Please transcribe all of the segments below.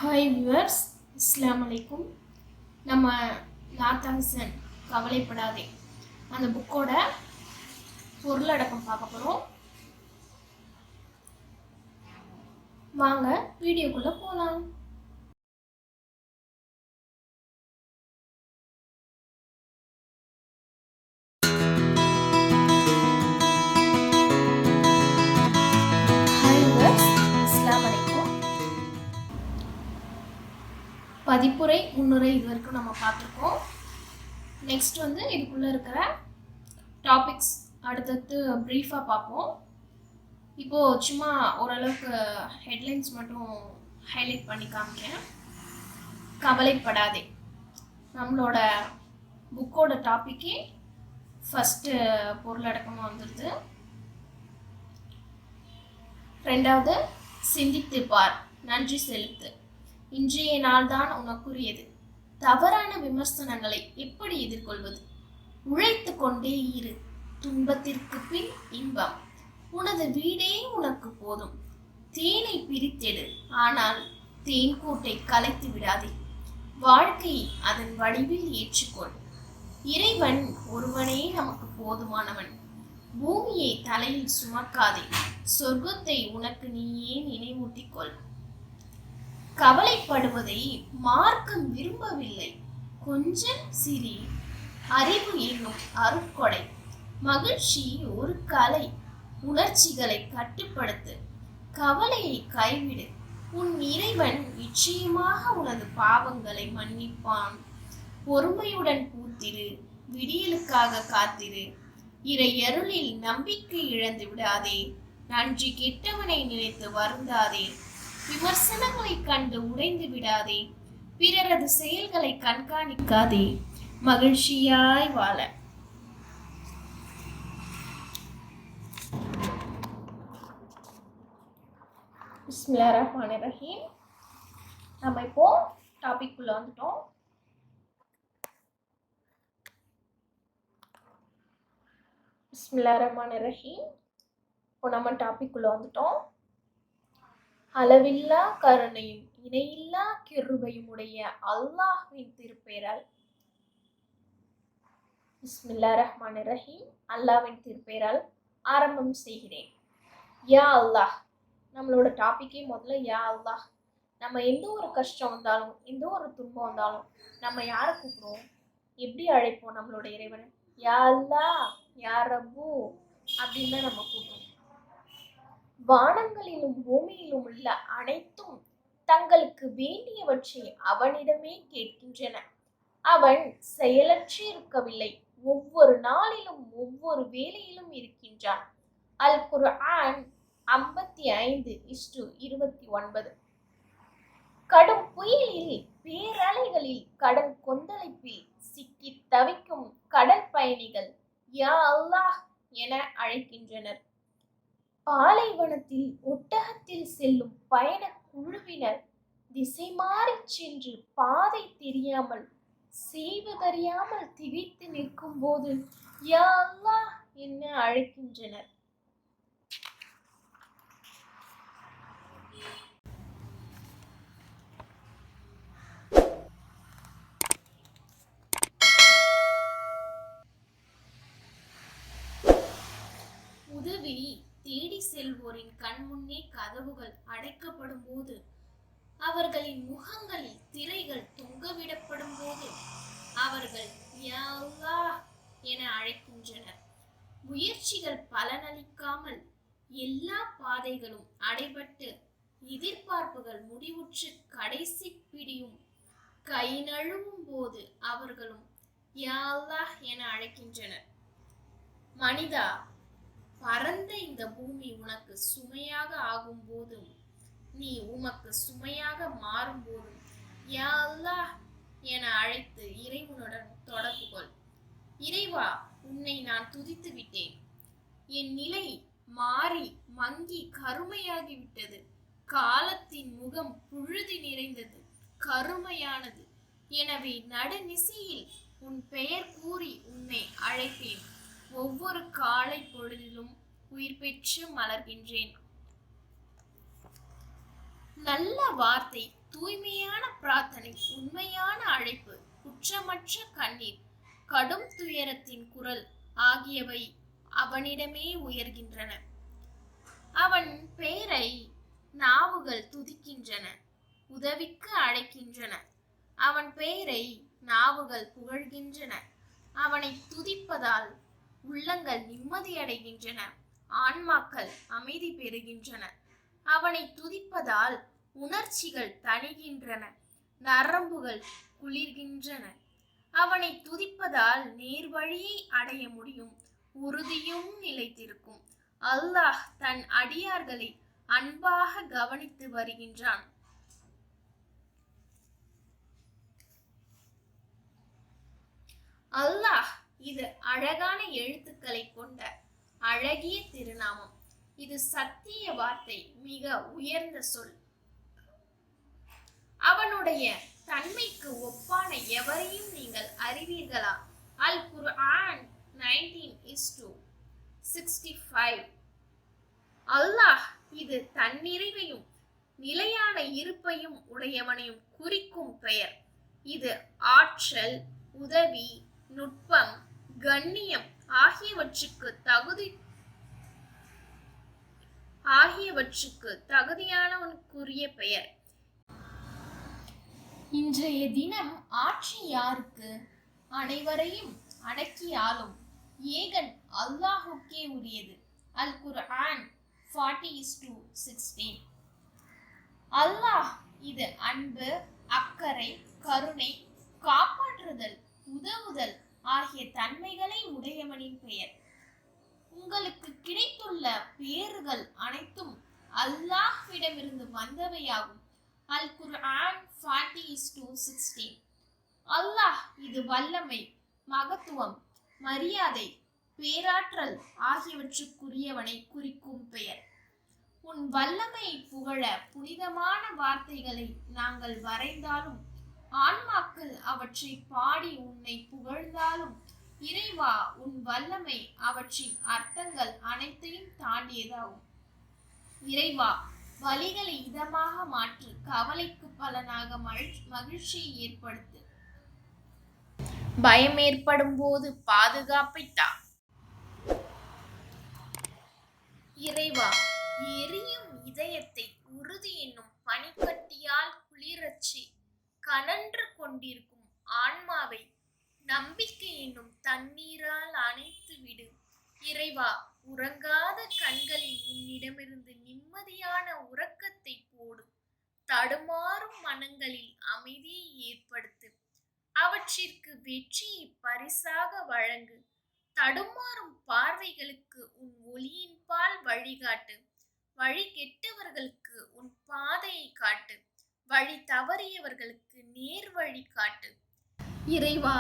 Hi viewers, அஸ்ஸலாமு நம்ம நாத்தாசன் கவலைப்படாதே அந்த புக்கோட பொருளடக்கம் பார்க்க போகிறோம். வாங்க வீடியோக்குள்ளே போகலாம். பதிப்புரை முன்னுரை இது வரைக்கும் நம்ம பார்த்துருக்கோம். நெக்ஸ்ட் இதுக்குள்ளே இருக்கிற டாபிக்ஸ் அடுத்தடுத்து ப்ரீஃபாக பார்ப்போம். இப்போது சும்மா ஓரளவுக்கு ஹெட்லைன்ஸ் மட்டும் ஹைலைட் பண்ணி காமிக்கிறேன். கவலைப்படாதே நம்மளோட புக்கோட டாப்பிக்கே ஃபஸ்ட்டு பொருளடக்கமாக வந்துடுது. ரெண்டாவது சிந்தித்து பார், நன்றி செலுத்து, இன்றைய நாள்தான் உனக்குரியது, தவறான விமர்சனங்களை எப்படி எதிர்கொள்வது, உழைத்து கொண்டே இரு, துன்பத்திற்கு பின் இன்பம், உனது வீடே உனக்கு போதும், தேனை பிரித்தெடு, ஆனால் தேன் கூட்டை கலைத்து விடாதே, வாழ்க்கையை அதன் வடிவில் ஏற்றுக்கொள், இறைவன் ஒருவனே நமக்கு போதுமானவன், பூமியை தலையில் சுமக்காதே, சொர்க்கத்தை உனக்கு நீயே நினைவூட்டிக்கொள். கவலைப்படுவதை மார்க்கம் விரும்பவில்லை, கொஞ்சம் சிரி, அறிவு என்னும் அருட்கொடை, மகிழ்ச்சி ஒரு கலை, உணர்ச்சிகளை கட்டுப்படுத்து, கவலையை கைவிடு, உன் இறைவன் நிச்சயமாக உனது பாவங்களை மன்னிப்பான், பொறுமையுடன் பூத்திரு, விடியலுக்காக காத்திரு, இறையருளில் நம்பிக்கை இழந்து விடாதே, நன்றி கெட்டவனை நினைத்து வருந்தாதே, விமர்சனங்களை கண்டு உடைந்து விடாதே, பிறரது செயல்களை கண்காணிக்காதே, மகிழ்ச்சியாய் வாழ. பிஸ்மில்லாஹிர்ரஹ்மானிர்ரஹீம். நம்ம இப்போ டாபிக் குள்ள வந்துட்டோம். பிஸ்மில்லாஹிர்ரஹ்மானிர்ரஹீம். இப்போ நம்ம டாபிக் குள்ள வந்துட்டோம். அளவில்லா கருணையும் இணையில்லா கிருபையும் உடைய அல்லாஹ்வின் திருப்பெயரால். பிஸ்மில்லாஹிர்ரஹ்மானிர்ரஹீம். அல்லாஹ்வின் திருப்பெயரால் ஆரம்பம் செய்கிறேன். யா அல்லாஹ். நம்மளோட டாபிக்கே முதல்ல யா அல்லாஹ். நம்ம எந்த ஒரு கஷ்டம் வந்தாலும் எந்த ஒரு துன்பம் வந்தாலும் நம்ம யாரை கூப்பிடுவோம், எப்படி அழைப்போம்? நம்மளோட இறைவனை யா அல்லாஹ், யா ரப்பு அப்படின்னு தான் நம்ம கூப்பிடுவோம். வானங்களிலும் பூமியிலும் உள்ள அனைத்தும் தங்களுக்கு வேண்டியவற்றை அவனிடமே கேட்கின்றன. அவன் செயலற்றி இருக்கவில்லை, ஒவ்வொரு நாளிலும் ஒவ்வொரு வேளையிலும் இருக்கின்றான். அல் குர்ஆன் 55:29. கடும் புயலில், பேரலைகளில், கடல் கொந்தளிப்பில் சிக்கி தவிக்கும் கடல் பயணிகள் யா அல்லாஹ் என அழைக்கின்றனர். பாலைவனத்தில் ஒட்டகத்தில் செல்லும் பயண குழுவினர் திசை மாறி சென்று பாதை தெரியாமல் செய்வதறியாமல் திகைத்து நிற்கும் போது யா அல்லாஹ் என அழைக்கின்றனர். உதவி தேடி செல்வோரின் கண்முன்னே கதவுகள் அடைக்கப்படும் போது, அவர்களின் முகங்களில் திரைகள் தொங்கவிடப்படும் போது அவர்கள் யா அல்லாஹ் என அழைக்கின்றனர். முயற்சிகள் பலனளிக்காமல் எல்லா பாதைகளும் அடைபட்டு எதிர்பார்ப்புகள் முடிவுற்று கடைசி பிடியும் கை நழுவும் போது அவர்களும் யா அல்லாஹ் என அழைக்கின்றனர். மனிதா, பரந்த இந்த பூமி உனக்கு சுமையாக ஆகும் போதும், நீ உமக்கு சுமையாக மாறும் போதும் யா அல்லாஹ் என அழைத்து இறைவனுடன் தொடர்பு கொள். இறைவா, உன்னை நான் துதித்து விட்டேன். என் நிலை மாறி மங்கி கருமையாகிவிட்டது. காலத்தின் முகம் புழுதி நிறைந்தது, கருமையானது. எனவே நடுநிசையில் உன் பெயர் கூறி உன்னை அழைப்பேன். ஒவ்வொரு காலை பொழுதிலும் உயிர் பெற்று மலர்கின்றேன். நல்ல வார்த்தை தூய்மையான பிரார்த்தனை, உண்மையான அழைப்பு, குற்றமற்ற கண்ணீர், கடும் துயரத்தின் குரல் ஆகியவை அவனிடமே உயர்கின்றன. அவன் பெயரை நாவுகள் துதிக்கின்றன, உதவிக்கு அழைக்கின்றன. அவன் பெயரை நாவுகள் புகழ்கின்றன. அவனை துதிப்பதால் உள்ளங்கள் நிம்மதியடைகின்றன, ஆன்மாக்கள் அமைதி பெறுகின்றன. அவனை துதிப்பதால் உணர்ச்சிகள் தணிகின்றன, நரம்புகள் குளிர்கின்றன. அவனை துதிப்பதால் நேர்வழியை அடைய முடியும், உறுதியும் நிலைத்திருக்கும். அல்லாஹ் தன் அடியார்களை அன்பாக கவனித்து வருகின்றான். அல்லாஹ் இது அழகான எழுத்துக்களை கொண்ட அழகிய திருநாமம். இது சத்திய வார்த்தை, மிக உயர்ந்த சொல். அவனுடைய தன்மைக்கு ஒப்பான எவரையும் நீங்கள் அறிவீர்களா? அல் குர்ஆன் 19:65. அல்லாஹ் இது தன்னிறைவையும் நிலையான இருப்பையும் உடையவனையும் குறிக்கும் பெயர். இது ஆற்றல், உதவி, நுட்பம், கண்ணியம் ஆகியவற்றுக்கு தகுதியானவனுக்குரிய பெயர். இன்றைய தினம் ஆட்சி யாருக்கு? அனைவரையும் அடக்கி ஆளும் ஏகன் அல்லாஹுக்கே உரியது. அல் குர்ஆன் 40:16. அல்லாஹ் இது அன்பு, அக்கறை, கருணை, காப்பாற்றுதல், உதவுதல் ஆகிய தன்மைகளை உடையவனின் பெயர். உங்களுக்கு கிடைத்துள்ள பேறுகள் அனைத்தும் அல்லாஹ்விடமிருந்து வந்தவையாகும். அல் குர்ஆன் 40:16. அல்லாஹ் இது வல்லமை, மகத்துவம், மரியாதை, பேராற்றல் ஆகியவற்றுக்குரியவனை குறிக்கும் பெயர். உன் வல்லமையை புகழ புனிதமான வார்த்தைகளை நாங்கள் வரைந்தாலும், ஆன்மாக்கள் அவற்றை பாடி உன்னை புகழ்ந்தாலும், இறைவா உன் வல்லமை அவற்றின் அர்த்தங்கள் அனைத்தையும் தாண்டியதாகும். இறைவா, வலிகளை இதமாக மாற்று, கவலைக்கு பலனாக மகிழ்ச்சியை ஏற்படுத்து. பயம் ஏற்படும் போது பாதுகாப்பை தா. இறைவா, எரியும் இதயத்தை உறுதி என்னும் பனிக்கட்டியால் குளிரச்சி கனன்று கொண்டிருக்கும் ஆன்மாவை நம்பிக்கை என்னும் தண்ணீரால் அணைத்து விடு. இறைவா, உறங்காத கண்களில் உன்னிடமிருந்து நிம்மதியான உறக்கத்தை போடு. தடுமாறும் மனங்களில் அமைதியை ஏற்படுத்து. அவற்றிற்கு வெற்றியை பரிசாக வழங்கு. தடுமாறும் பார்வைகளுக்கு உன் ஒளியின் பால் வழிகாட்டு. வழி கெட்டவர்களுக்கு உன் பாதையை காட்டு. வழி தவறியவர்களுக்கு நேர் வழி காட்டு. இறைவா,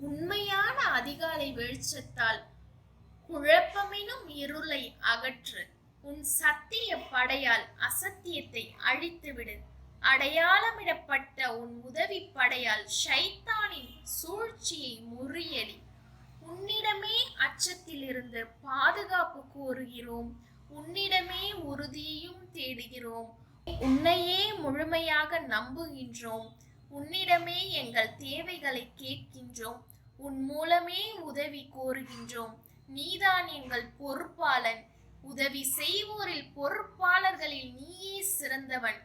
உண்மையான அதிகாலை வெளிச்சத்தால் குழப்பமெனும் இருளை அகற்று. உன் சத்திய படையால் அசத்தியத்தை அழித்துவிடு. அடையாளமிடப்பட்ட உன் உதவி படையால் ஷைத்தானின் சூழ்ச்சியை முறியடி. உன்னிடமே அச்சத்திலிருந்து பாதுகாப்பு கோருகிறோம். உன்னிடமே உறுதியையும் தேடுகிறோம். உன்னையே முழுமையாக நம்புகின்றோம். உன்னிடமே எங்கள் தேவைகளை கேட்கின்றோம். உன் மூலமே உதவி கோருகின்றோம். நீதான் எங்கள் பொறுப்பாளன். உதவி செய்வோரில் பொறுப்பாளர்களில் நீயே சிறந்தவன்.